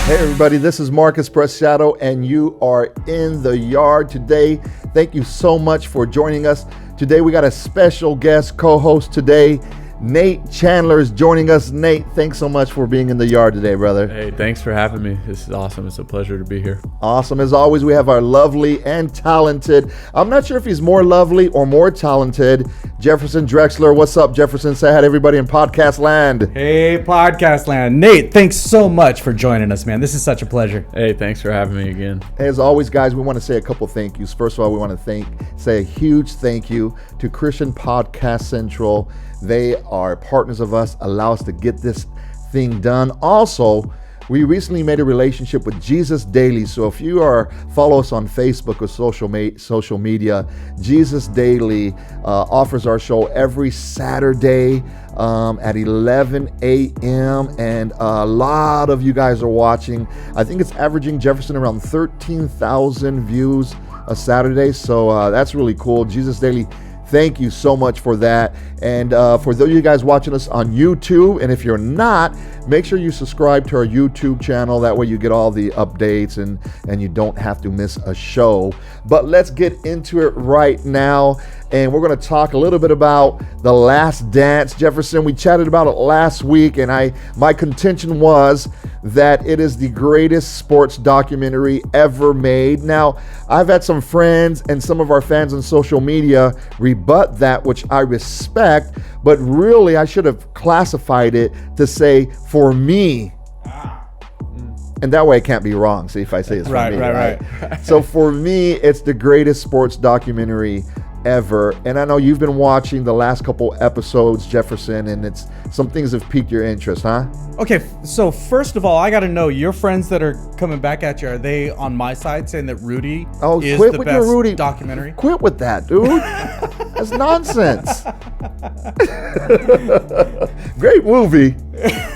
Hey everybody, this is Marcus Preciado and you are in the yard today. Thank you so much for joining us. Today we got a special guest co-host today. Nate Chandler is joining us. Nate, thanks so much for being in the yard today, brother. Hey, thanks for having me. This is awesome. It's a pleasure to be here. Awesome. As always, we have our lovely and talented, I'm not sure if he's more lovely or more talented, Jefferson Drexler. What's up, Jefferson? Say hi to everybody in podcast land. Hey, podcast land. Nate, thanks so much for joining us, man. This is such a pleasure. Hey, thanks for having me again. As always, guys, we want to say a couple thank yous. First of all, we want to say a huge thank you to Christian Podcast Central. They are partners of us, allow us to get this thing done. Also, we recently made a relationship with Jesus Daily. So if you follow us on Facebook or social media, Jesus Daily offers our show every Saturday at 11 a.m. And a lot of you guys are watching. I think it's averaging, Jefferson, around 13,000 views a Saturday. So that's really cool. Jesus Daily, thank you so much for that. And for those of you guys watching us on YouTube, and if you're not, make sure you subscribe to our YouTube channel. That way you get all the updates and you don't have to miss a show. But let's get into it right now. And we're going to talk a little bit about The Last Dance. Jefferson, we chatted about it last week, and my contention was that it is the greatest sports documentary ever made. Now, I've had some friends and some of our fans on social media rebut that, which I respect, but really I should have classified it to say, for me, and that way I can't be wrong. See, if I say it's for me, right? So for me, it's the greatest sports documentary ever. And I know you've been watching the last couple episodes, Jefferson, and some things have piqued your interest, huh? Okay, so first of all, I got to know, your friends that are coming back at you, are they on my side saying that Rudy is the best documentary? Quit with that, dude. That's nonsense. Great movie,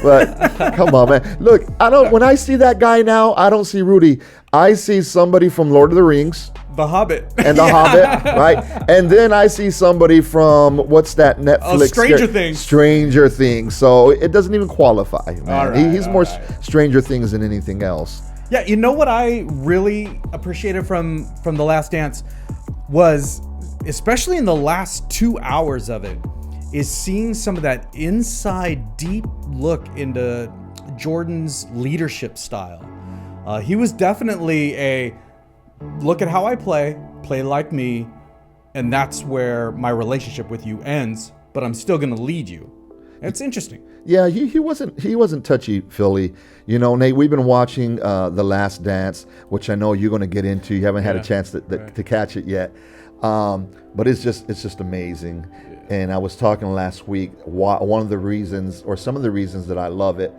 but come on, man. Look, when I see that guy now, I don't see Rudy. I see somebody from Lord of the Rings. The Hobbit. And The Hobbit, right? And then I see somebody from, what's that Netflix? Stranger Things. Stranger Things. So it doesn't even qualify, man. He's more Stranger Things than anything else. Yeah, you know what I really appreciated from The Last Dance was, especially in the last 2 hours of it, is seeing some of that inside deep look into Jordan's leadership style. He was definitely a, look at how I play like me, and that's where my relationship with you ends, but I'm still going to lead you. It's interesting. Yeah, he wasn't touchy-feely. You know, Nate, we've been watching The Last Dance, which I know you're going to get into. You haven't had a chance to catch it yet. But it's just amazing. And I was talking last week, one of the reasons, or some of the reasons that I love it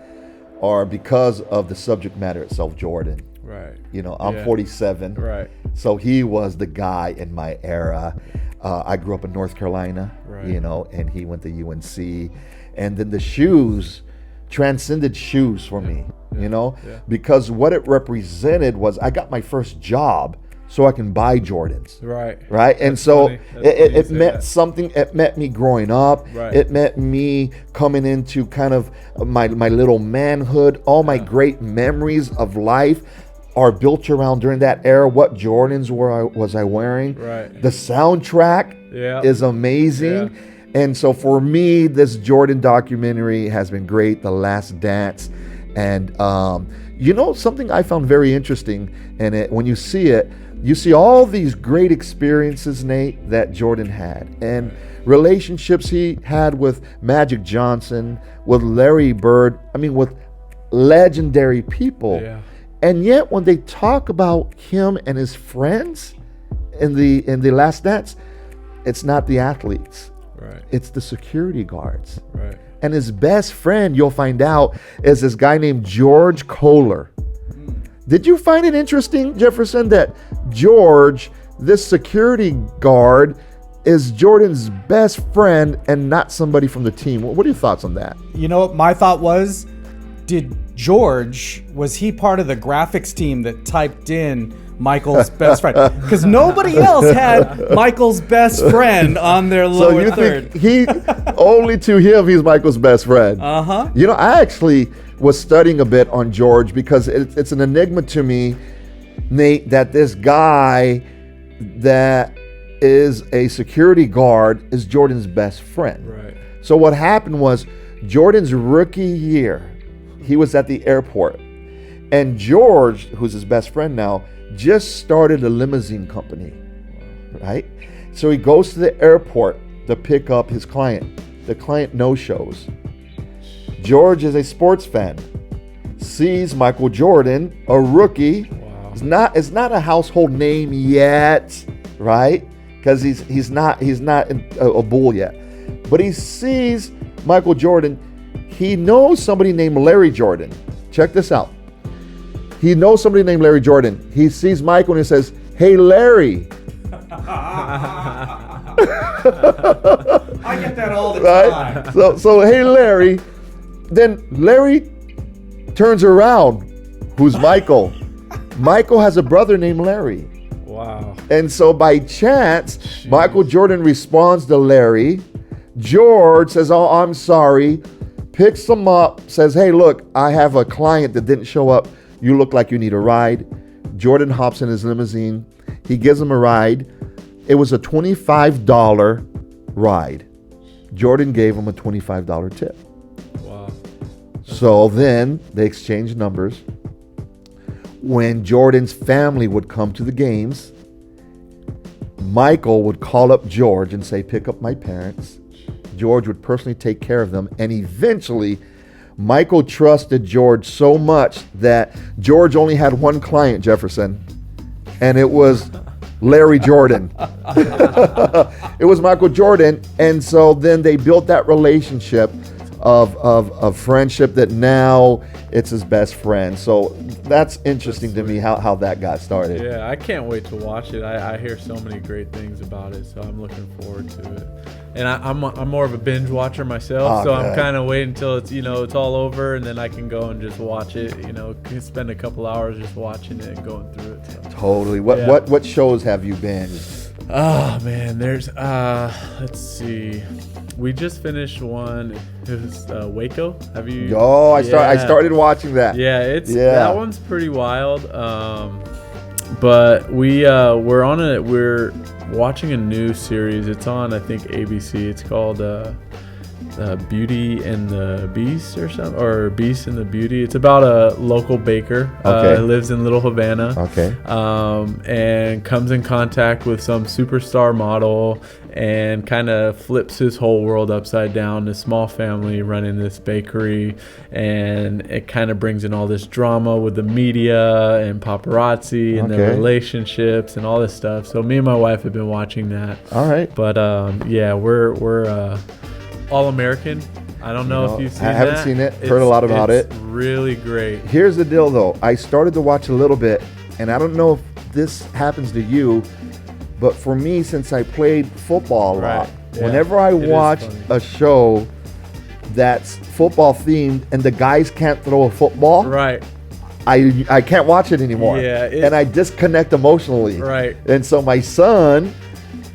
are because of the subject matter itself, Jordan. Right. You know, I'm 47. Right. So he was the guy in my era. I grew up in North Carolina, you know, and he went to UNC. And then the shoes transcended shoes for me, you know, because what it represented was I got my first job so I can buy Jordans. Right. Right. And so it meant something. It meant me growing up. Right. It meant me coming into kind of my little manhood. All my great memories of life are built around during that era. What Jordans was I wearing? Right. The soundtrack is amazing. Yeah. And so for me, this Jordan documentary has been great, The Last Dance. And you know, something I found very interesting, and when you see it, you see all these great experiences, Nate, that Jordan had, and relationships he had with Magic Johnson, with Larry Bird, with legendary people. Yeah. And yet when they talk about him and his friends in the Last Dance, it's not the athletes. Right. It's the security guards. Right. And his best friend, you'll find out, is this guy named George Kohler. Did you find it interesting, Jefferson, that George, this security guard, is Jordan's best friend and not somebody from the team? What are your thoughts on that? You know what my thought was? Was he part of the graphics team that typed in Michael's best friend? Because nobody else had Michael's best friend on their lower third. So you think only to him, he's Michael's best friend? Uh-huh. You know, I actually, was studying a bit on George because it's an enigma to me, Nate, that this guy that is a security guard is Jordan's best friend. Right. So what happened was Jordan's rookie year, he was at the airport, and George, who's his best friend now, just started a limousine company, right? So he goes to the airport to pick up his client. The client no-shows. George is a sports fan, sees Michael Jordan, a rookie. Wow. It's not a household name yet, right? Because he's not a bull yet. But he sees Michael Jordan. He knows somebody named Larry Jordan. Check this out. He knows somebody named Larry Jordan. He sees Michael and he says, "Hey, Larry." I get that all the Right? time. So hey, Larry. Then Larry turns around. Who's Michael? Michael has a brother named Larry. Wow. And so by chance, Michael Jordan responds to Larry. George says, "Oh, I'm sorry." Picks him up, says, "Hey, look, I have a client that didn't show up. You look like you need a ride." Jordan hops in his limousine. He gives him a ride. It was a $25 ride. Jordan gave him a $25 tip. Wow. So then they exchanged numbers. When Jordan's family would come to the games, Michael would call up George and say, "Pick up my parents." George would personally take care of them. And eventually, Michael trusted George so much that George only had one client, Jefferson, and it was Larry Jordan. It was Michael Jordan. And so then they built that relationship of friendship that now it's his best friend. So that's interesting to me how that got started. Yeah, I can't wait to watch it. I hear so many great things about it, so I'm looking forward to it. And I'm more of a binge watcher myself, so I'm kind of waiting until it's all over, and then I can go and just watch it. Can spend a couple hours just watching it and going through it. So. Totally. What shows have you binged? Oh man, there's let's see. We just finished one. It was Waco. Have you? Oh, I started watching that. Yeah, that one's pretty wild. But we're watching a new series. It's on, I think, ABC. It's called Beauty and the Beast or something, or Beast and the Beauty. It's about a local baker. Okay. Lives in Little Havana. Okay. And comes in contact with some superstar model and kind of flips his whole world upside down. This small family running this bakery, and it kind of brings in all this drama with the media and paparazzi and their relationships and all this stuff. So me and my wife have been watching that. All right. But yeah, we're All American. I don't know if you've seen it. I haven't seen it. Heard a lot about it. It's really great. Here's the deal, though. I started to watch a little bit, and I don't know if this happens to you, but for me, since I played football a lot, whenever I watch a show that's football themed and the guys can't throw a football, right, I can't watch it anymore. Yeah, and I disconnect emotionally. Right. And so my son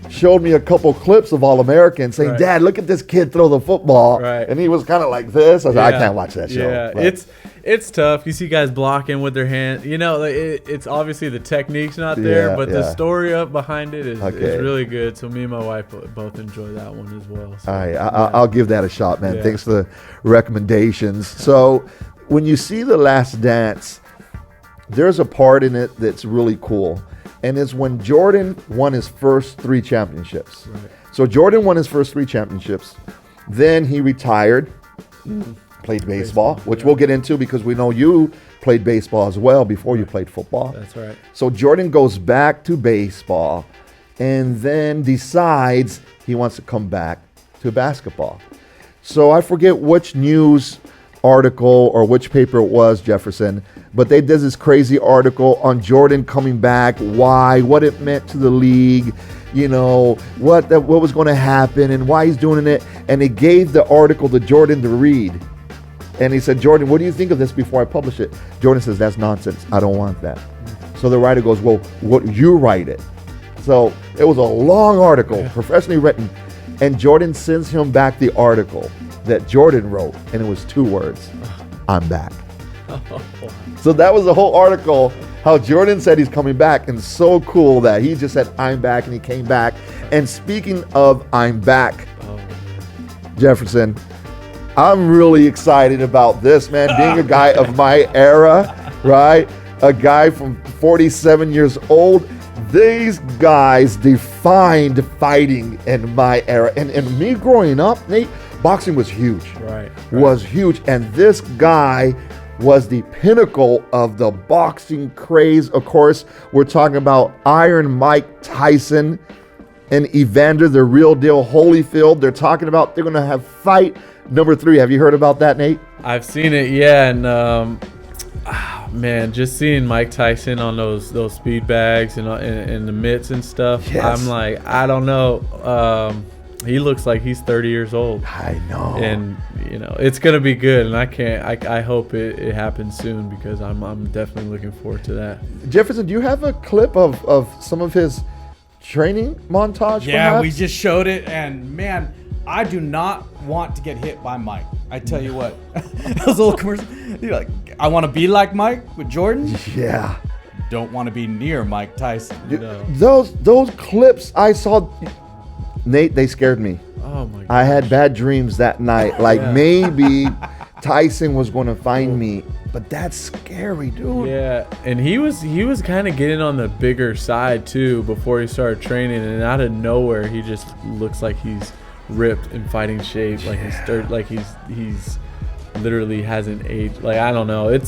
showed me a couple clips of All American saying, "Dad, look at this kid throw the football." Right. And he was kind of like this. I said, "I can't watch that show." Yeah, But it's tough. You see guys blocking with their hand. It's obviously the technique's not there, but the story up behind it is really good. So me and my wife both enjoy that one as well. So, all right, I'll give that a shot, man. Thanks for the recommendations. So when you see The Last Dance, there's a part in it that's really cool. And it's when Jordan won his first 3 championships. Right. So Jordan won his first 3 championships. Then he retired, played baseball, which we'll get into because we know you played baseball as well before you played football. That's right. So Jordan goes back to baseball and then decides he wants to come back to basketball. So I forget which news article or which paper it was, Jefferson, but they did this crazy article on Jordan coming back, why, what it meant to the league, what was going to happen and why he's doing it. And they gave the article to Jordan to read. And he said, "Jordan, what do you think of this before I publish it?" Jordan says, "That's nonsense. I don't want that." So the writer goes, "Well, what, you write it." So it was a long article, professionally written. And Jordan sends him back the article that Jordan wrote, and it was 2 words: "I'm back." So that was the whole article, how Jordan said he's coming back, and so cool that he just said, I'm back, and he came back. And speaking of I'm back, Jefferson, I'm really excited about this, man. Being a guy of my era, right? A guy from 47 years old. These guys defined fighting in my era. And me growing up, Nate, boxing was huge. Right. Was huge. And this guy was the pinnacle of the boxing craze. Of course, we're talking about Iron Mike Tyson and Evander, the real deal Holyfield. They're talking about they're going to have fight number 3. Have you heard about that, Nate? I've seen it, yeah. And man, just seeing Mike Tyson on those speed bags and the mitts and stuff, Yes. I'm like, I don't know. He looks like he's 30 years old. I know. And it's gonna be good, and I hope it happens soon, because I'm definitely looking forward to that. Jefferson, do you have a clip of some of his training montage? Yeah, perhaps? we just showed it, and man, I do not want to get hit by Mike. I tell you what, those little commercials. You're like, I want to be like Mike with Jordan. Yeah. Don't want to be near Mike Tyson. Those clips I saw, Nate, they scared me. Oh my god. I had bad dreams that night. Like maybe Tyson was going to find me, but that's scary, dude. Yeah, and he was kind of getting on the bigger side too before he started training, and out of nowhere he just looks like he's ripped and fighting shape, like he's literally hasn't aged. Like, I don't know.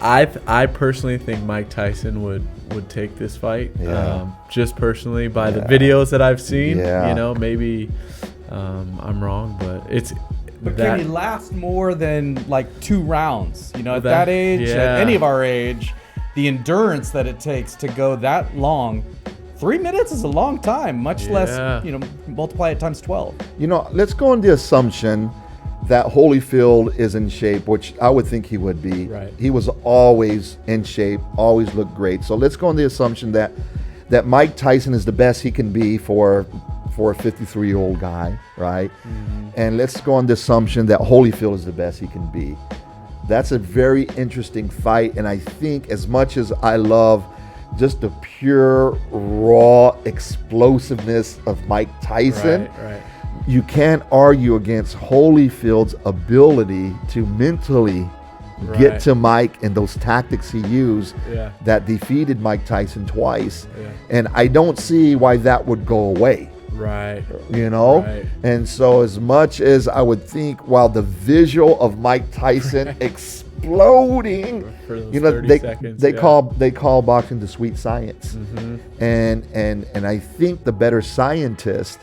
I personally think Mike Tyson would take this fight. Just personally by the videos that I've seen. Maybe I'm wrong, but can he last more than like 2 rounds? At that age, at any of our age, the endurance that it takes to go that long. 3 minutes is a long time, much less, multiply it times 12. Let's go on the assumption that Holyfield is in shape, which I would think he would be. Right. He was always in shape, always looked great. So let's go on the assumption that Mike Tyson is the best he can be for a 53-year-old guy, right? Mm-hmm. And let's go on the assumption that Holyfield is the best he can be. That's a very interesting fight, and I think as much as I love just the pure, raw explosiveness of Mike Tyson, right. You can't argue against Holyfield's ability to mentally get to Mike and those tactics he used that defeated Mike Tyson twice. Yeah. And I don't see why that would go away. Right. Right. And so as much as I would think, while the visual of Mike Tyson exploding, for those 30 seconds, they call boxing the sweet science. Mm-hmm. And I think the better scientist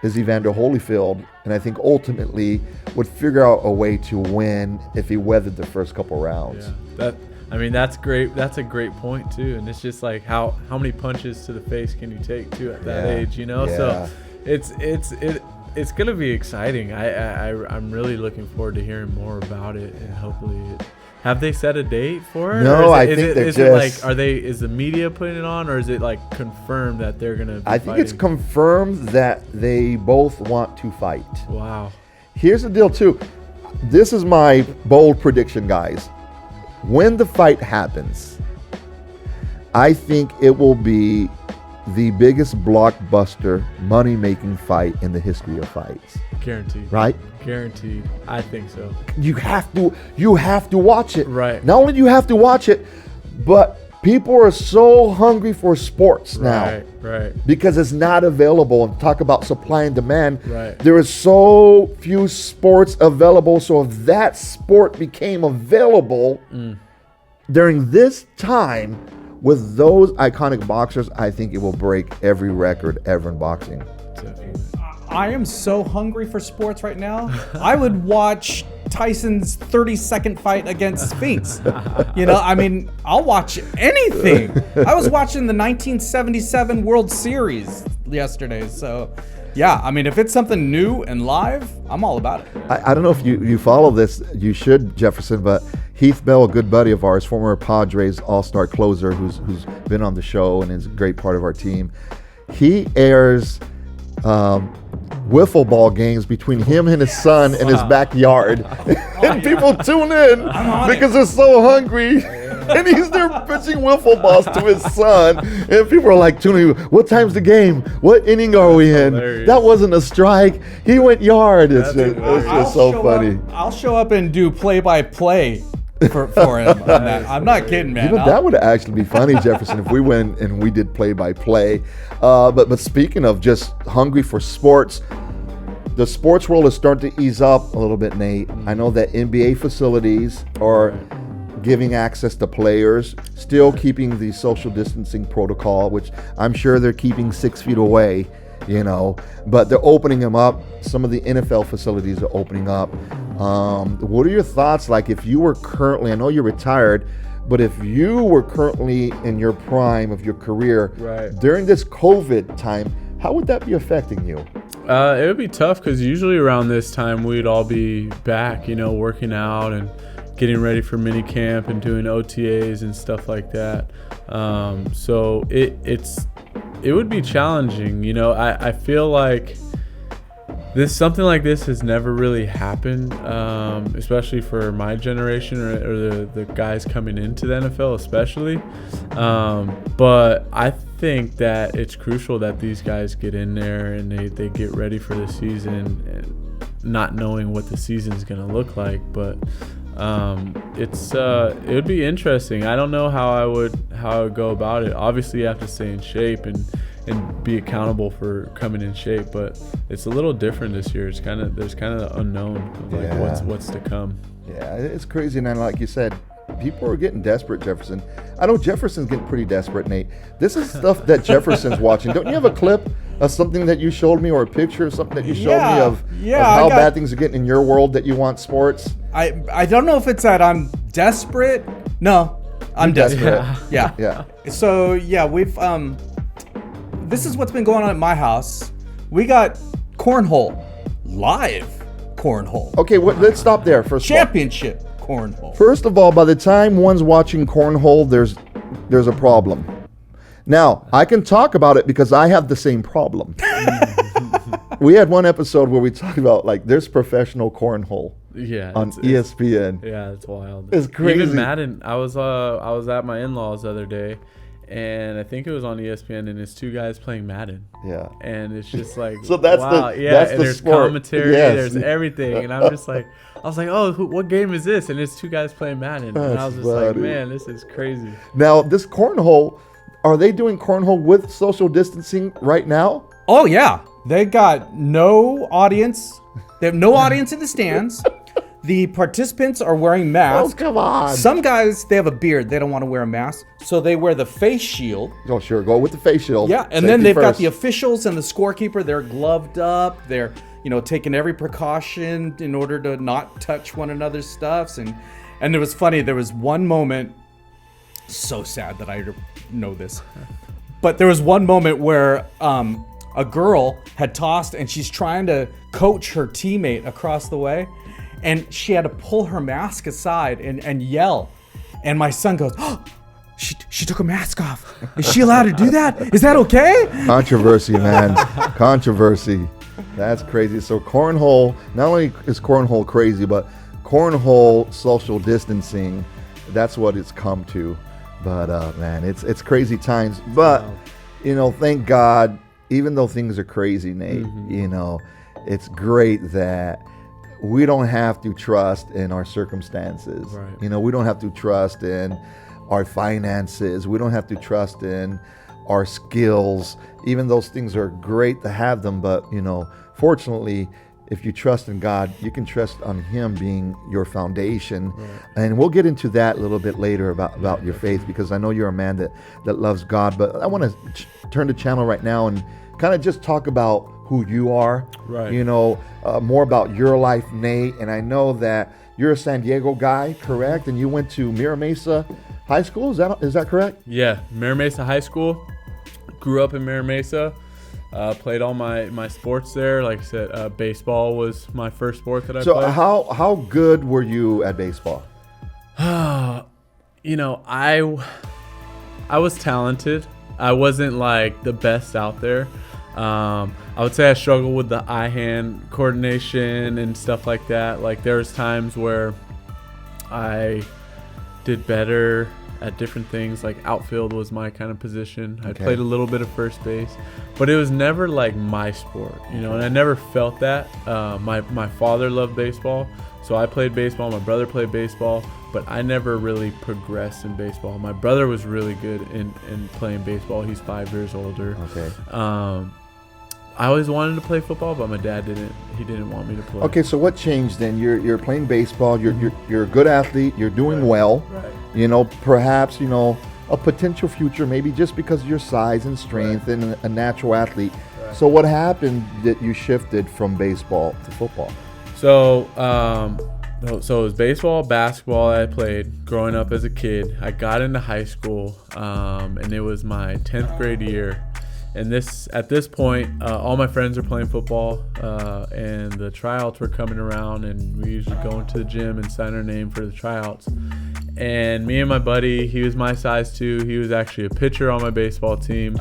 is Evander Holyfield, and I think ultimately would figure out a way to win if he weathered the first couple rounds. Yeah. That's great. That's a great point too. And it's just like how many punches to the face can you take too at that age, So it's gonna be exciting. I'm really looking forward to hearing more about it, and hopefully have they set a date for it? No, I think they're just... is the media putting it on, or is it like confirmed that they're going to be fighting? It's confirmed that they both want to fight. Wow. Here's the deal, too. This is my bold prediction, guys. When the fight happens, I think it will be the biggest blockbuster money-making fight in the history of fights. Guaranteed. Right? Guaranteed. I think so. You have to watch it. Right. Not only do you have to watch it, but people are so hungry for sports now. Right. Because it's not available. And talk about supply and demand. Right. There is so few sports available. So if that sport became available during this time with those iconic boxers, I think it will break every record ever in boxing. Definitely. I am so hungry for sports right now. I would watch Tyson's 30-second fight against Spinks. I'll watch anything. I was watching the 1977 World Series yesterday. So, if it's something new and live, I'm all about it. I don't know if you follow this. You should, Jefferson, but Heath Bell, a good buddy of ours, former Padres all-star closer who's been on the show and is a great part of our team, he airs wiffle ball games between him and his son in his backyard. And people tune in because they're so hungry. And he's there pitching wiffle balls to his son. And people are like tuning in. What time's the game? What inning are we in? Hilarious. That wasn't a strike. He went yard. It's just so funny. I'll show up and do play-by-play for him on that. I'm not kidding, man. That would actually be funny, Jefferson, if we went and we did play-by-play. But speaking of just hungry for sports, the sports world is starting to ease up a little bit, Nate. I know that NBA facilities are giving access to players, still keeping the social distancing protocol, which I'm sure they're keeping 6 feet away, but they're opening them up. Some of the NFL facilities are opening up. What are your thoughts? Like if you were currently, I know you're retired, but if you were currently in your prime of your career during this COVID time, how would that be affecting you? It would be tough because usually around this time we'd all be back, working out and getting ready for mini camp and doing OTAs and stuff like that. So it would be challenging. I feel like something like this has never really happened, especially for my generation or the guys coming into the NFL especially. But I think that it's crucial that these guys get in there and they get ready for the season, and not knowing what the season is going to look like. But it would be interesting. I don't know how I would go about it. Obviously you have to stay in shape and be accountable for coming in shape, but it's a little different this year. There's kind of the unknown of like what's to come. Yeah, it's crazy. And like you said, people are getting desperate, Jefferson. I know Jefferson's getting pretty desperate, Nate. This is stuff that Jefferson's watching. Don't you have a clip of something that you showed me, or a picture of something that you showed me of how bad things are getting in your world that you want sports? I don't know if it's that I'm desperate. No, I'm desperate. Yeah. So we've this is what's been going on at my house. We got live cornhole. Okay, let's stop there first. Championship cornhole. First of all, by the time one's watching cornhole, there's a problem. Now, I can talk about it because I have the same problem. We had one episode where we talked about there's professional cornhole. On ESPN. Yeah, it's wild. It's crazy. Even Madden. I was at my in-laws the other day, and I think it was on ESPN, and it's two guys playing Madden. Yeah. And it's just like, so that's wow. That's and the there's sport. Commentary, there's everything, and I'm just like, I was like, oh, what game is this? And it's two guys playing Madden, and I was just like, man, this is crazy. Now, this cornhole, are they doing cornhole with social distancing right now? Oh yeah, they got no audience. They have no audience in the stands. The participants are wearing masks. Oh, come on. Some guys, they have a beard. They don't want to wear a mask. So they wear the face shield. Oh, sure. Go with the face shield. Yeah. And then they've got the officials and the scorekeeper. They're gloved up. They're, taking every precaution in order to not touch one another's stuffs. And it was funny. There was one moment, so sad that I know this, but there was one moment where a girl had tossed and she's trying to coach her teammate across the way. And she had to pull her mask aside and yell. And my son goes, oh, she took her mask off. Is she allowed to do that? Is that okay? Controversy, man. Controversy. That's crazy. So cornhole, not only is cornhole crazy, but cornhole social distancing, that's what it's come to. But man, it's crazy times. But, thank God, even though things are crazy, Nate, it's great that we don't have to trust in our circumstances. Right. We don't have to trust in our finances. We don't have to trust in our skills. Even those things are great to have them, but fortunately, if you trust in God, you can trust on Him being your foundation. Right. And we'll get into that a little bit later about your faith, because I know you're a man that loves God. But I want to turn the channel right now and kind of just talk about who you are, right? More about your life, Nate. And I know that you're a San Diego guy, correct? And you went to Mira Mesa High School. Is that correct? Yeah, Mira Mesa High School. Grew up in Mira Mesa. Played all my sports there. Like I said, baseball was my first sport that I played. So how good were you at baseball? I was talented. I wasn't like the best out there. I would say I struggle with the eye-hand coordination and stuff like that. Like there was times where I did better at different things. Like outfield was my kind of position. I played a little bit of first base, but it was never like my sport, and I never felt that. My father loved baseball, so I played baseball. My brother played baseball, but I never really progressed in baseball. My brother was really good in playing baseball. He's 5 years older. I always wanted to play football, but my dad didn't. He didn't want me to play. Okay, so what changed then? You're playing baseball. You're a good athlete. You're doing well. Right. Perhaps a potential future, maybe just because of your size and strength and a natural athlete. Right. So what happened that you shifted from baseball to football? So it was baseball, basketball I played growing up as a kid. I got into high school, and it was my 10th grade year. And at this point, all my friends are playing football, and the tryouts were coming around, and we usually go into the gym and sign our name for the tryouts. And me and my buddy, he was my size too. He was actually a pitcher on my baseball team,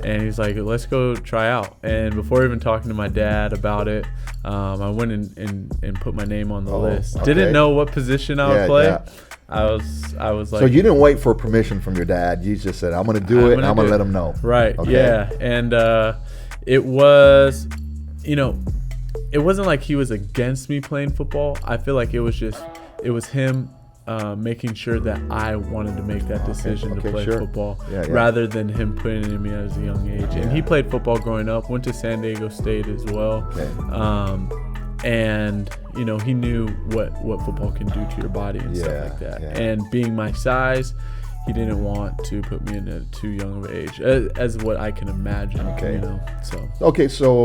and he's like, "Let's go try out." And before even talking to my dad about it, I went and put my name on the list. Okay. Didn't know what position I would play. Yeah. I was like, so you didn't wait for permission from your dad. You just said, "I'm going to do it, and I'm going to let him know." Right. Okay. Yeah. And it was, it wasn't like he was against me playing football. I feel like it was him making sure that I wanted to make that decision to play football rather than him putting it in me at a young age. And he played football growing up, went to San Diego State as well. And he knew what football can do to your body and stuff like that. And being my size, he didn't want to put me in at too young of an age, as what I can imagine.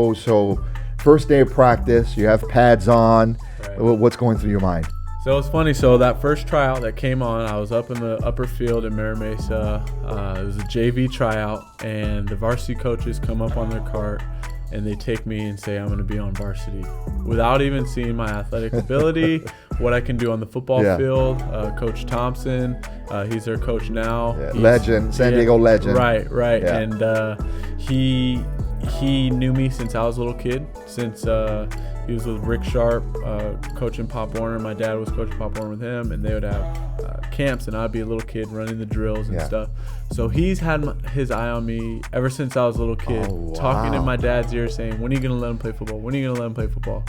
So first day of practice, you have pads on. Right. What's going through your mind? So it's funny. So that first tryout that came on, I was up in the upper field in Mira Mesa. It was a JV tryout, and the varsity coaches come up on their cart, and they take me and say I'm going to be on varsity without even seeing my athletic ability, what I can do on the football field. Coach Thompson, he's their coach now. Legend, San Diego legend. Right. Yeah. And he knew me since I was a little kid, since he was with Rick Sharp, coaching Pop Warner. My dad was coaching Pop Warner with him, and they would have camps, and I'd be a little kid running the drills and stuff. So he's had his eye on me ever since I was a little kid, talking in my dad's ear saying, "When are you going to let him play football? When are you going to let him play football?"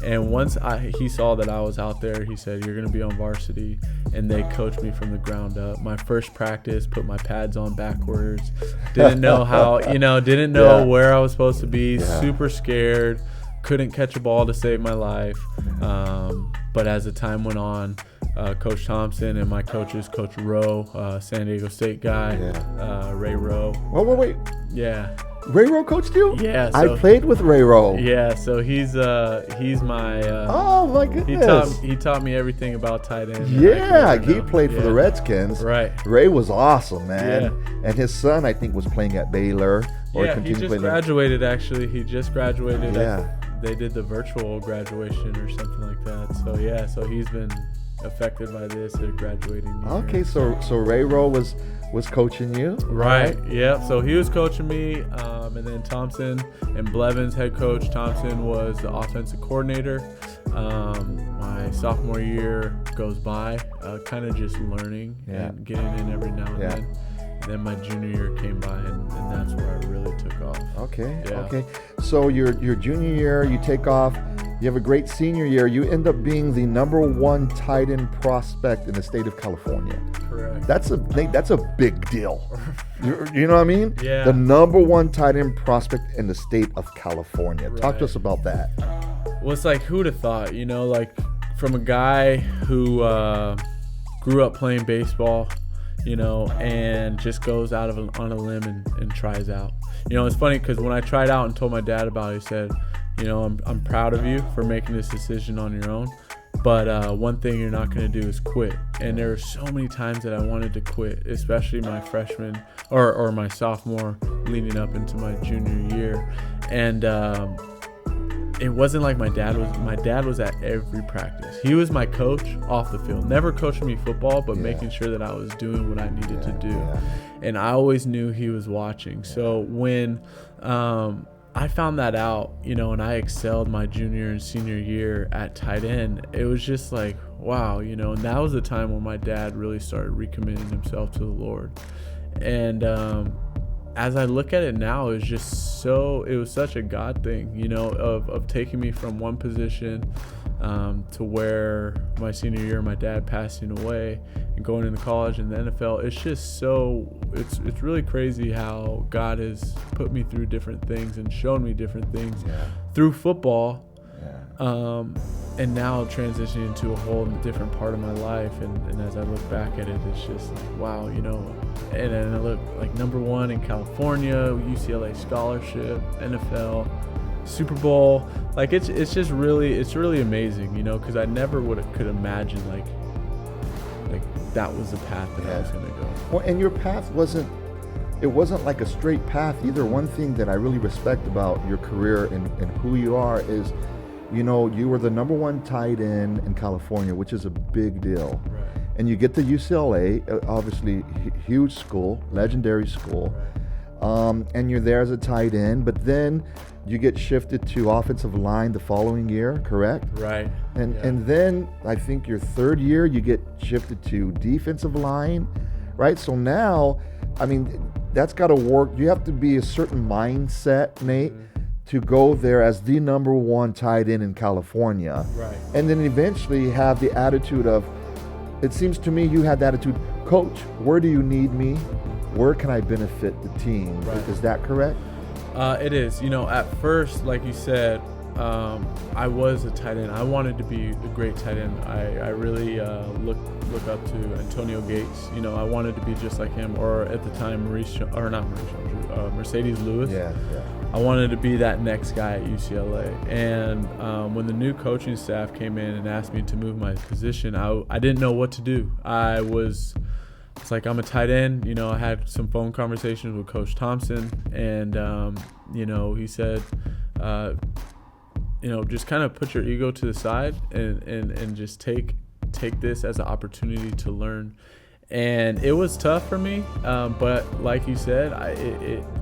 And once he saw that I was out there, he said, "You're going to be on varsity." And they coached me from the ground up. My first practice, put my pads on backwards. Didn't know how, didn't know where I was supposed to be. Super scared. Couldn't catch a ball to save my life. But as the time went on, Coach Thompson and my coaches, Coach Rowe, San Diego State guy, Ray Rowe. Wait. Yeah. Ray Rowe coached you? Yeah. So, I played with Ray Rowe. Yeah, so he's my. Oh my goodness! He taught me everything about tight end. Yeah, he played for the Redskins. Right. Ray was awesome, man. Yeah. And his son, I think, was playing at Baylor. He just graduated. Actually, he just graduated. Yeah. They did the virtual graduation or something like that. So he's been affected by this at graduating. Okay, so Ray Rowe was coaching you, right? Yeah. So he was coaching me, and then Thompson and Blevins, head coach Thompson, was the offensive coordinator. My sophomore year goes by, kind of just learning and getting in every now and then. And then my junior year came by, and that's where I really took off. Okay. So your junior year, you take off. You have a great senior year. You end up being the #1 tight end prospect in the state of California. Correct. That's a big deal. You know what I mean? Yeah. The #1 tight end prospect in the state of California. Right. Talk to us about that. Well, it's like, who'd have thought? Like from a guy who grew up playing baseball, and just goes out on a limb and tries out. It's funny because when I tried out and told my dad about it, he said, I'm proud of you for making this decision on your own, but one thing you're not going to do is quit. And there were so many times that I wanted to quit, especially my freshman or my sophomore leading up into my junior year. And it wasn't like my dad was at every practice. He was my coach off the field. Never coaching me football, but making sure that I was doing what I needed to do. And I always knew he was watching. So when I found that out, and I excelled my junior and senior year at tight end. It was just like, wow, and that was the time when my dad really started recommitting himself to the Lord. And as I look at it now, it was such a God thing, of taking me from one position to where my senior year, my dad passing away and going into college and the NFL. It's just it's really crazy how God has put me through different things and shown me different things through football. And now transitioning into a whole different part of my life, and as I look back at it, it's just like, wow, and then I look like #1 in California, UCLA scholarship, NFL, Super Bowl. Like it's really amazing, because I never could imagine like that was the path that I was going to go. Well, and your path wasn't like a straight path either. One thing that I really respect about your career and who you are is, you were the #1 tight end in California, which is a big deal. Right. And you get to UCLA, obviously huge school, legendary school. Right. And you're there as a tight end, but then you get shifted to offensive line the following year, correct? Right. And then I think your third year you get shifted to defensive line, right? So now, I mean, that's got to work. You have to be a certain mindset, Nate, to go there as the #1 tight end in California. Right. And then eventually have the attitude of, it seems to me you had the attitude, Coach, where do you need me? Where can I benefit the team? Right. Is that correct? It is. At first, like you said, I was a tight end. I wanted to be a great tight end. I really look up to Antonio Gates. I wanted to be just like him, or at the time, Mercedes Lewis. Yeah. I wanted to be that next guy at UCLA. And when the new coaching staff came in and asked me to move my position, I didn't know what to do. It's like, I'm a tight end. I had some phone conversations with Coach Thompson, and he said, just kind of put your ego to the side and just take this as an opportunity to learn. And it was tough for me, but like you said,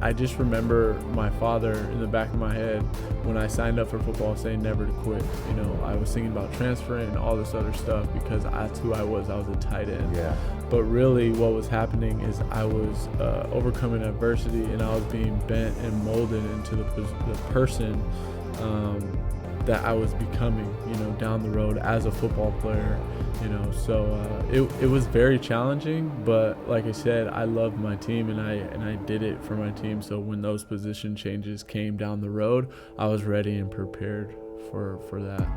I just remember my father in the back of my head when I signed up for football saying never to quit. I was thinking about transferring and all this other stuff because that's who I was. I was a tight end. Yeah. But really what was happening is I was overcoming adversity, and I was being bent and molded into the person that I was becoming, down the road as a football player, So it was very challenging, but like I said, I loved my team, and I did it for my team. So when those position changes came down the road, I was ready and prepared for that.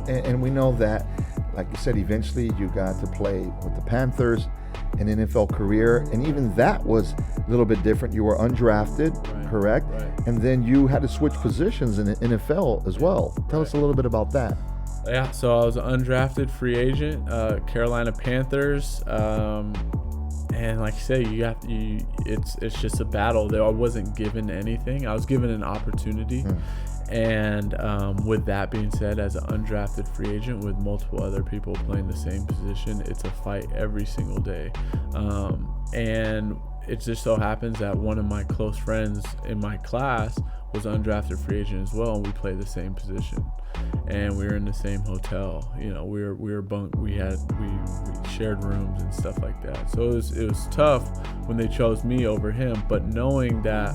And we know that, like you said, eventually you got to play with the Panthers, an NFL career, and even that was a little bit different. You were undrafted, correct? Right. And then you had to switch positions in the NFL as well. Tell us a little bit about that. Yeah, so I was an undrafted free agent, Carolina Panthers, and like you say, it's just a battle. I wasn't given anything. I was given an opportunity. And with that being said, as an undrafted free agent with multiple other people playing the same position, it's a fight every single day. And it just so happens that one of my close friends in my class was an undrafted free agent as well, and we played the same position. And we were in the same hotel. We were bunked. We shared rooms and stuff like that. So it was tough when they chose me over him. But knowing that,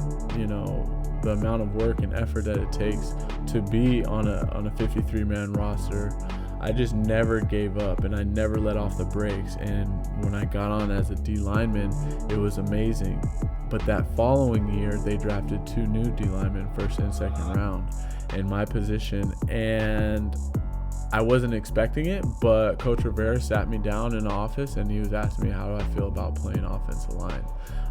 the amount of work and effort that it takes to be on a 53-man roster, I just never gave up, and I never let off the brakes. And when I got on as a D lineman, it was amazing. But that following year, they drafted 2 new D linemen, first and second round, in my position. And I wasn't expecting it, but Coach Rivera sat me down in the office, and he was asking me, how do I feel about playing offensive line?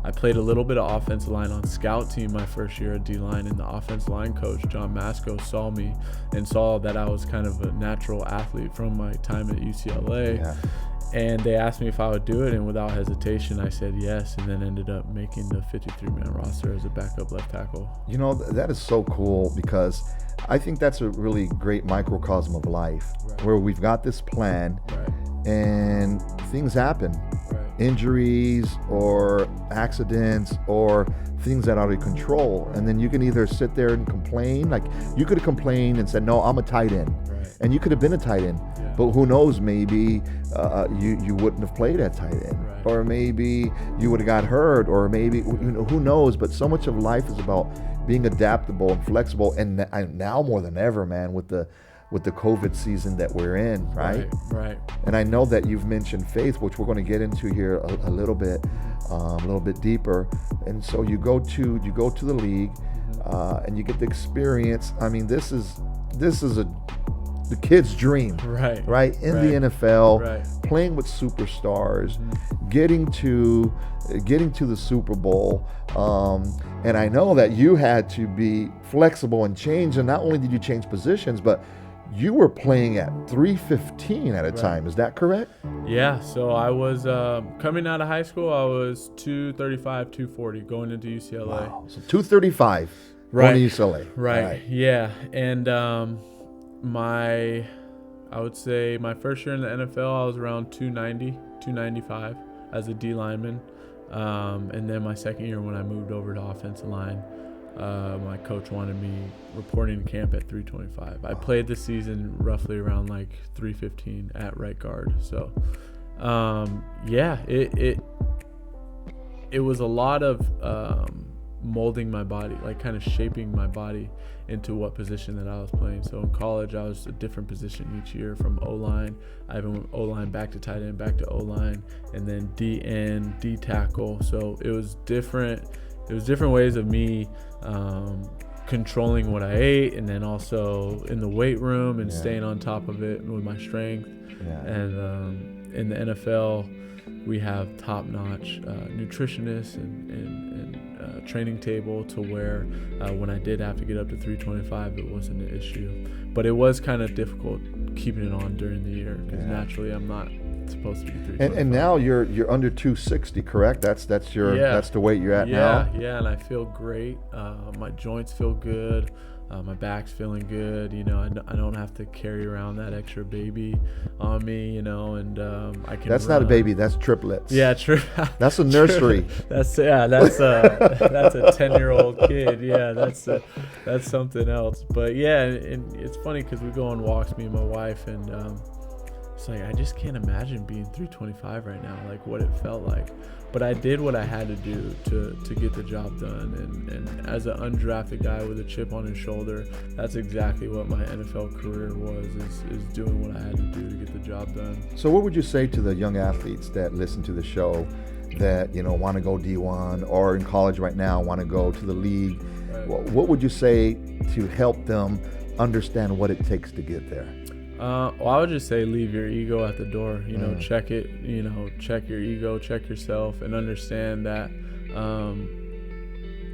I played a little bit of offensive line on scout team my first year at D-line, and the offensive line coach, John Masco, saw me and saw that I was kind of a natural athlete from my time at UCLA. Yeah. And they asked me if I would do it, and without hesitation, I said yes, and then ended up making the 53-man roster as a backup left tackle. That is so cool, because I think that's a really great microcosm of life, where we've got this plan, and things happen. Right. injuries or accidents or things that are out of control. And then you can either sit there and complain, like you could have complained and said, no, I'm a tight end. Right. And you could have been a tight end, Yeah. but who knows, maybe you wouldn't have played at tight end, Right. or maybe you would have got hurt, or maybe, who knows. But so much of life is about being adaptable and flexible. And now more than ever, man, with the COVID season that we're in, right? Right. And I know that you've mentioned faith, which we're going to get into here a little bit deeper. And so you go to the league, and you get the experience. I mean, this is the kid's dream, right? In the NFL, playing with superstars, getting to the Super Bowl. And I know that you had to be flexible and change. And not only did you change positions, but you were playing at 315 at a time. Is that correct? Yeah. So I was coming out of high school. I was 235, 240 going into UCLA. Wow. So 235 going to UCLA. Right. Yeah. And I would say my first year in the NFL, I was around 290, 295 as a D lineman. And then my second year when I moved over to offensive line, my coach wanted me reporting to camp at 325. I played the season roughly around like 315 at right guard. So, it was a lot of molding my body, like kind of shaping my body into what position that I was playing. So in college, I was a different position each year, from O-line. I even went O-line back to tight end, back to O-line, and then D-end, D-tackle. So it was different. It was different ways of me controlling what I ate, and then also in the weight room and staying on top of it with my strength. Yeah. And in the NFL, we have top-notch nutritionists and training table to where when I did have to get up to 325, it wasn't an issue. But it was kind of difficult keeping it on during the year because naturally I'm not supposed to be 325. And now you're under 260, correct? That's the weight you're at now. Yeah, and I feel great. My joints feel good. My back's feeling good. I don't have to carry around that extra baby on me. And I can. That's run. not a baby. That's triplets. Yeah, true. That's a nursery. That's a 10-year-old kid. Yeah, that's something else. But yeah, and it's funny because we go on walks, me and my wife, and it's like I just can't imagine being 325 right now. Like what it felt like. But I did what I had to do to get the job done. And as an undrafted guy with a chip on his shoulder, that's exactly what my NFL career was, is doing what I had to do to get the job done. So what would you say to the young athletes that listen to the show that, want to go D1 or in college right now want to go to the league? Right. What would you say to help them understand what it takes to get there? Well, I would just say leave your ego at the door. Check it. Check your ego, check yourself, and understand that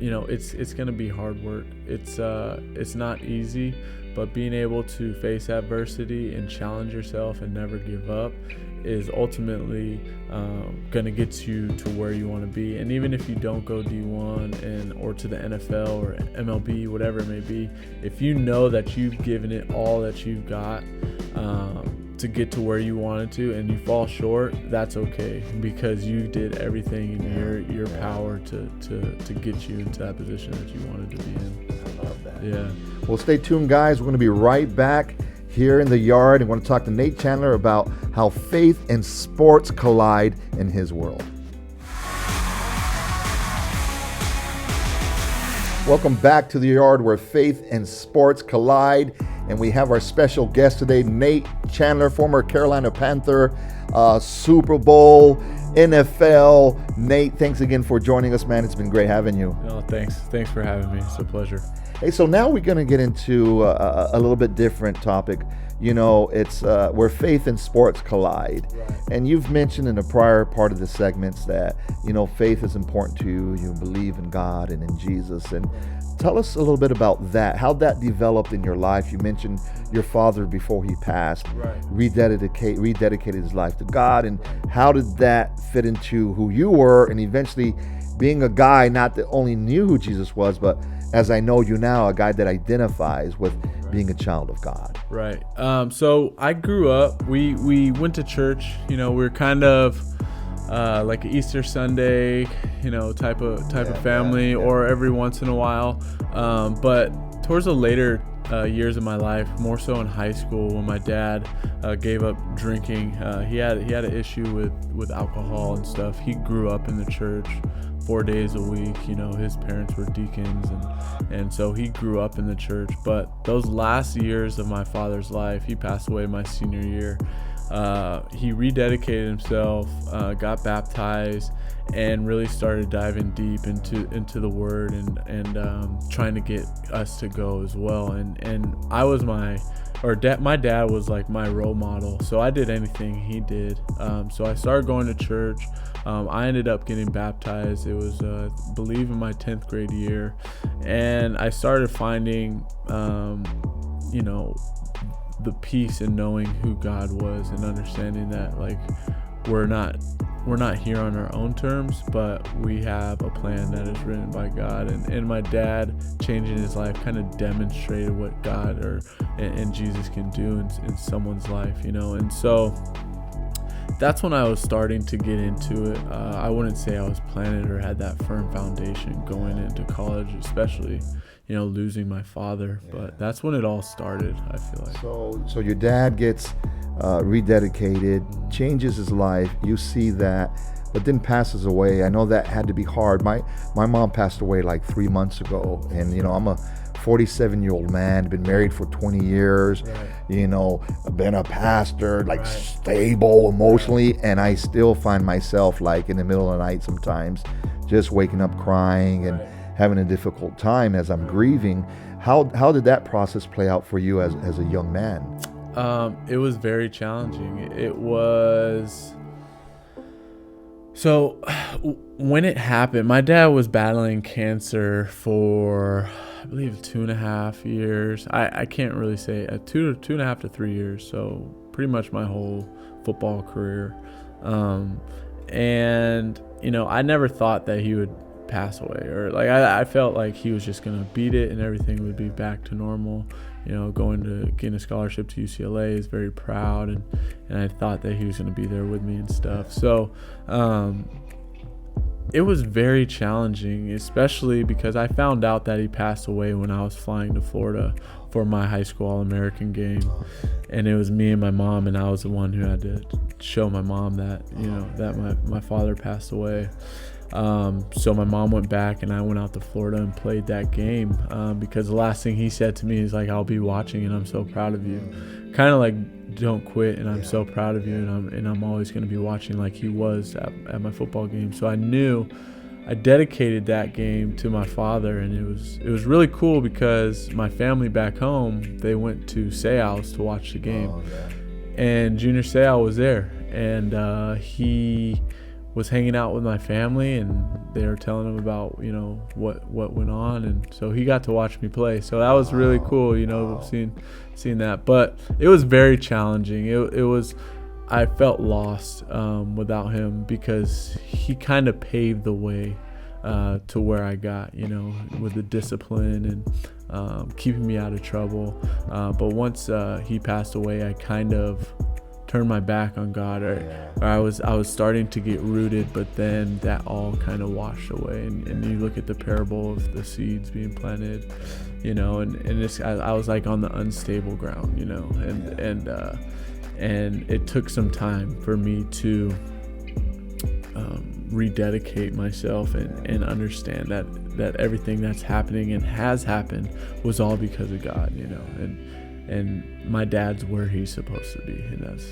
it's going to be hard work. It's not easy, but being able to face adversity and challenge yourself and never give up is ultimately going to get you to where you want to be. And even if you don't go D1 or to the NFL or MLB, whatever it may be, if you know that you've given it all that you've got to get to where you wanted to and you fall short, that's okay, because you did everything in your power to get you into that position that you wanted to be in. I love that. Yeah. Well, stay tuned, guys. We're going to be right back here in the yard and want to talk to Nate Chandler about how faith and sports collide in his world. Welcome back to the yard where faith and sports collide. And we have our special guest today, Nate Chandler, former Carolina Panther, Super Bowl, NFL. Nate, thanks again for joining us, man. It's been great having you. No, thanks. Thanks for having me. It's a pleasure. Hey, so now we're going to get into a little bit different topic. It's where faith and sports collide. Right. And you've mentioned in the prior part of the segments that, faith is important to you. You believe in God and in Jesus. And tell us a little bit about that, how that developed in your life. You mentioned your father before he passed, rededicated his life to God. And how did that fit into who you were and eventually being a guy not that only knew who Jesus was, but as I know you now, a guy that identifies with being a child of God. Right. So I grew up, we went to church, we're kind of like an Easter Sunday, type of family, or every once in a while. But towards the later years of my life, more so in high school, when my dad gave up drinking, he had an issue with alcohol and stuff. He grew up in the church 4 days a week. His parents were deacons, and so he grew up in the church. But those last years of my father's life, he passed away my senior year. He rededicated himself, got baptized, and really started diving deep into the Word and trying to get us to go as well. And I was my dad was like my role model, so I did anything he did. So I started going to church. I ended up getting baptized. It was, I believe, in my 10th grade year, and I started finding, the peace in knowing who God was, and understanding that, like, we're not here on our own terms, but we have a plan that is written by God. And my dad changing his life kind of demonstrated what God and Jesus can do in someone's life, and so that's when I was starting to get into it. I wouldn't say I was planted or had that firm foundation going into college, especially losing my father. But that's when it all started, I feel like. So your dad gets rededicated, changes his life. You see that, but then passes away. I know that had to be hard. My mom passed away like 3 months ago, and I'm a 47-year-old man, been married for 20 years, right. Been a pastor, like, right. Stable emotionally, right. And I still find myself, like, in the middle of the night sometimes just waking up crying and right. having a difficult time as I'm grieving. How did that process play out for you as a young man? It was very challenging. It was... So when it happened, my dad was battling cancer for, I believe, 2.5 years. I can't really say, 2.5 to 3 years. So pretty much my whole football career. And, I never thought that he would pass away, or like, I felt like he was just going to beat it and everything would be back to normal. Getting a scholarship to UCLA is very proud, and I thought that he was going to be there with me and stuff. So it was very challenging, especially because I found out that he passed away when I was flying to Florida for my high school All-American game, and it was me and my mom, and I was the one who had to show my mom that that my father passed away. So my mom went back, and I went out to Florida and played that game, because the last thing he said to me is like, "I'll be watching, and I'm so proud of you." Kind of like, "Don't quit, and I'm so proud of you, and I'm always going to be watching," like he was at my football game. So I knew I dedicated that game to my father, and it was really cool because my family back home, they went to Seau's to watch the game, and Junior Seau was there, and he was hanging out with my family, and they were telling him about what went on, and so he got to watch me play. So that was really cool, seeing that. But it was very challenging. It was, I felt lost without him, because he kind of paved the way to where I got, with the discipline and keeping me out of trouble. But once he passed away, I kind of turned my back on God, or I was starting to get rooted, but then that all kind of washed away. And you look at the parable of the seeds being planted, and it's, I was like on the unstable ground, and it took some time for me to rededicate myself and understand that everything that's happening and has happened was all because of God, and my dad's where he's supposed to be, and that's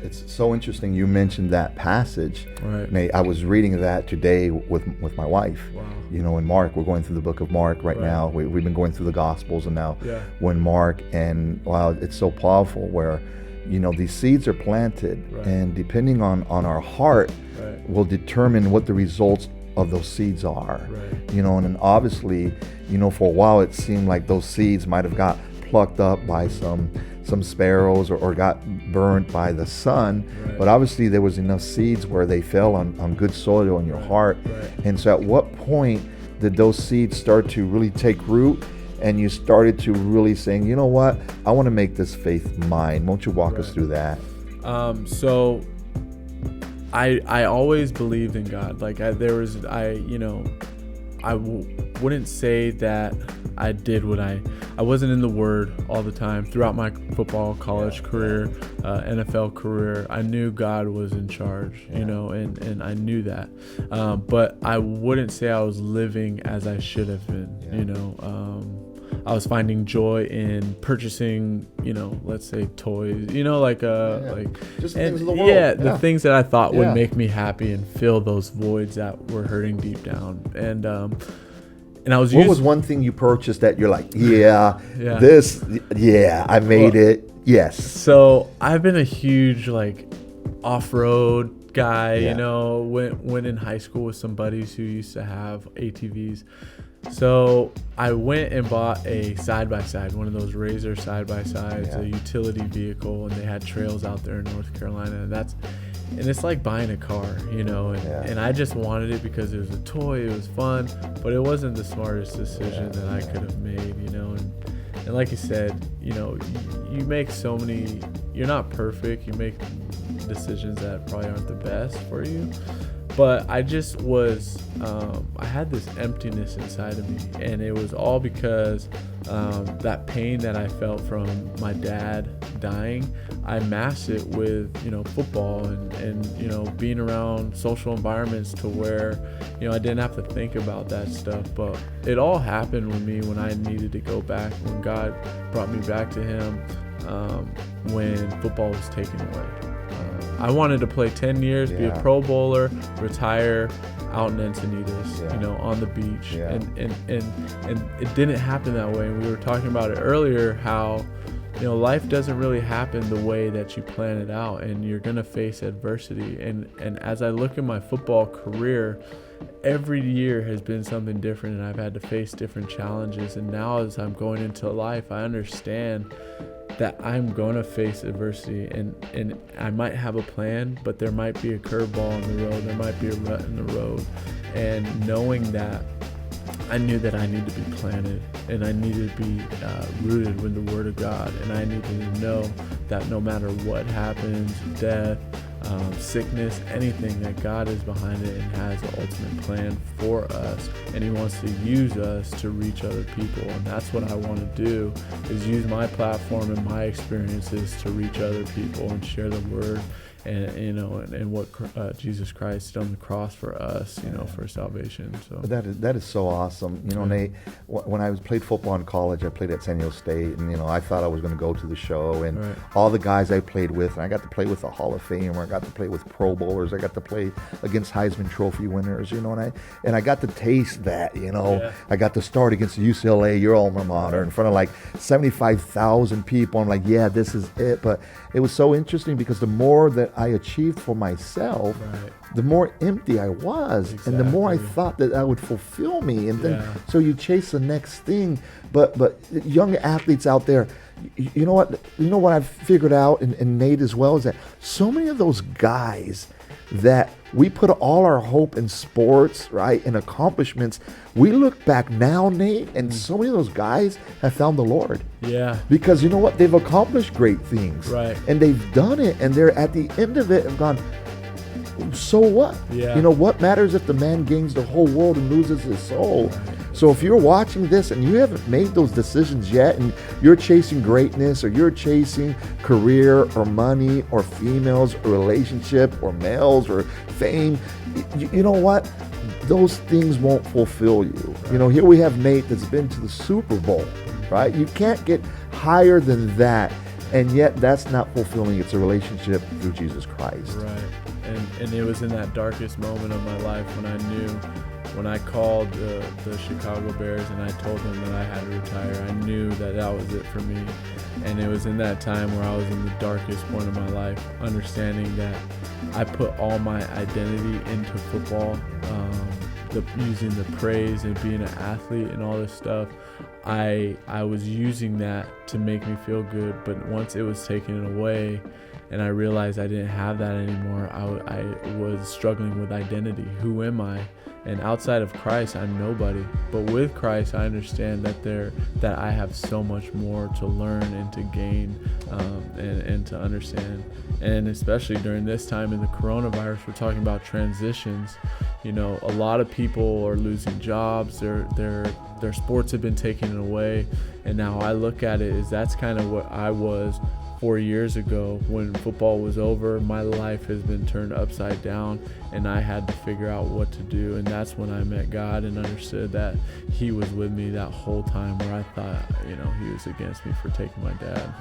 it's so interesting you mentioned that passage, right? Nate, I was reading that today with my wife. Wow. In Mark, we're going through the book of Mark right now. We've been going through the Gospels, and now we're in Mark, and wow, it's so powerful where these seeds are planted, right. And depending on our heart, right. will determine what the results of those seeds are, right. And obviously, for a while it seemed like those seeds might have got plucked up by some sparrows or got burnt by the sun, right. But obviously there was enough seeds where they fell on good soil in your heart, right. And so at what point did those seeds start to really take root, and you started to really saying, you know what, I want to make this faith mine? Won't you walk us through that? So I always believed in God. Like wouldn't say that I did what I wasn't in the Word all the time throughout my football, college career, NFL career. I knew God was in charge, and I knew that. But I wouldn't say I was living as I should have been, I was finding joy in purchasing, let's say toys, just things of the world. The things that I thought would make me happy and fill those voids that were hurting deep down. And I was. What was one thing you purchased that you're like, I made it. Yes. So I've been a huge off-road guy. Went in high school with some buddies who used to have ATVs. So I went and bought a side-by-side, one of those Razor side-by-sides, a utility vehicle, and they had trails out there in North Carolina. And it's like buying a car, and I just wanted it because it was a toy, it was fun, but it wasn't the smartest decision that I could have made, and like you said, you make so many, you're not perfect, you make decisions that probably aren't the best for you. But I just was, I had this emptiness inside of me, and it was all because that pain that I felt from my dad dying, I masked it with, football and being around social environments to where, I didn't have to think about that stuff. But it all happened with me when I needed to go back, when God brought me back to Him, when football was taken away. I wanted to play 10 years, be a Pro Bowler, retire out in Encinitas, on the beach. And it didn't happen that way. And we were talking about it earlier, how, life doesn't really happen the way that you plan it out, and you're going to face adversity. And as I look at my football career, every year has been something different, and I've had to face different challenges. And now as I'm going into life, I understand that I'm going to face adversity, and I might have a plan, but there might be a curveball in the road, there might be a rut in the road. And knowing that, I knew that I needed to be planted, and I needed to be rooted with the Word of God, and I needed to know that no matter what happens, death, sickness, anything, that God is behind it and has an ultimate plan for us, and He wants to use us to reach other people. And that's what I want to do, is use my platform and my experiences to reach other people and share the Word and what Jesus Christ on the cross for us, for salvation. So that is so awesome. Nate, when I played football in college, I played at San Diego State, and I thought I was going to go to the show, and all the guys I played with, and I got to play with a Hall of Famer, I got to play with Pro Bowlers, I got to play against Heisman Trophy winners, and I got to taste that, I got to start against UCLA, your alma mater, in front of 75,000 people. I'm like, this is it. But it was so interesting because the more that I achieved for myself, the more empty I was, and the more I thought that would fulfill me. And then so you chase the next thing. But young athletes out there, you know what I've figured out, and Nate as well, is that so many of those guys that we put all our hope in sports, right, and accomplishments, we look back now, Nate, and so many of those guys have found the Lord. Yeah. Because you know what? They've accomplished great things. Right. And they've done it, and they're at the end of it and gone, so what? Yeah. What matters if the man gains the whole world and loses his soul? Right. So if you're watching this and you haven't made those decisions yet, and you're chasing greatness, or you're chasing career or money or females or relationship or males or fame, you know what? Those things won't fulfill you. Right. Here we have Nate that's been to the Super Bowl, right? You can't get higher than that, and yet that's not fulfilling. It's a relationship through Jesus Christ. Right. And it was in that darkest moment of my life when I knew, when I called the Chicago Bears and I told them that I had to retire, I knew that was it for me. And it was in that time where I was in the darkest point of my life, understanding that I put all my identity into football, using the praise and being an athlete and all this stuff. I was using that to make me feel good, but once it was taken away, and I realized I didn't have that anymore. I was struggling with identity. Who am I? And outside of Christ, I'm nobody. But with Christ, I understand that I have so much more to learn and to gain, and to understand. And especially during this time in the coronavirus, we're talking about transitions. You know, a lot of people are losing jobs. Their sports have been taken away. And now I look at it as that's kind of what I was 4 years ago when football was over. My life has been turned upside down, and I had to figure out what to do. And that's when I met God and understood that he was with me that whole time, where I thought, you know, he was against me for taking my dad.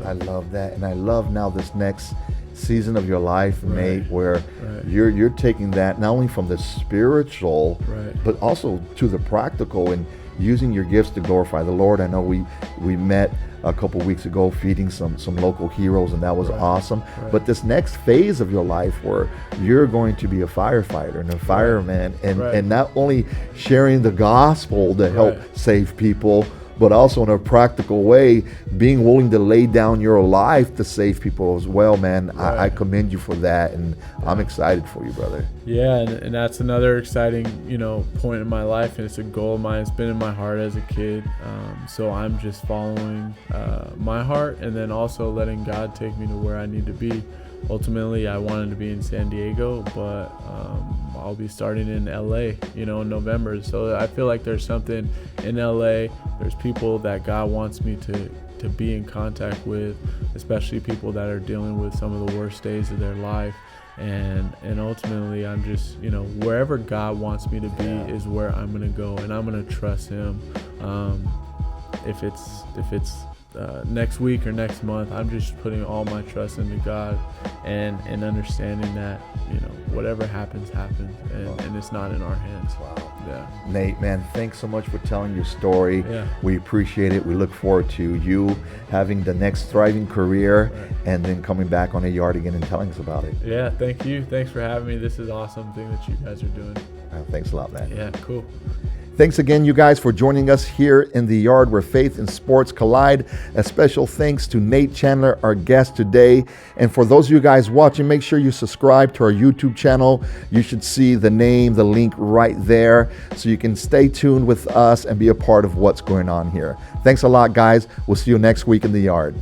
I love that. And I love now this next season of your life, Nate, where you're taking that not only from the spiritual, but also to the practical, and using your gifts to glorify the Lord. I know we met a couple weeks ago feeding some local heroes, and that was awesome. But this next phase of your life, where you're going to be a firefighter and a fireman, and not only sharing the gospel to help save people, but also in a practical way, being willing to lay down your life to save people as well, man. I commend you for that, and I'm excited for you, brother. Yeah, and that's another exciting, you know, point in my life, and it's a goal of mine. It's been in my heart as a kid, so I'm just following my heart, and then also letting God take me to where I need to be. Ultimately, I wanted to be in San Diego, but I'll be starting in LA, you know, in November. So I feel like there's something in LA. There's people that God wants me to be in contact with, especially people that are dealing with some of the worst days of their life. And ultimately, I'm just, you know, wherever God wants me to be is where I'm going to go, and I'm going to trust him. If it's next week or next month, I'm just putting all my trust into God, and understanding that, you know, whatever happens, and it's not in our hands. Yeah. Nate, man, thanks so much for telling your story. Yeah. We appreciate it. We look forward to you having the next thriving career, and then coming back on the yard again and telling us about it. Yeah, thank you. Thanks for having me. This is an awesome thing that you guys are doing. Thanks a lot, man. Yeah, cool. Thanks again, you guys, for joining us here in the yard where faith and sports collide. A special thanks to Nate Chandler, our guest today. And for those of you guys watching, make sure you subscribe to our YouTube channel. You should see the name, the link right there, so you can stay tuned with us and be a part of what's going on here. Thanks a lot, guys. We'll see you next week in the yard.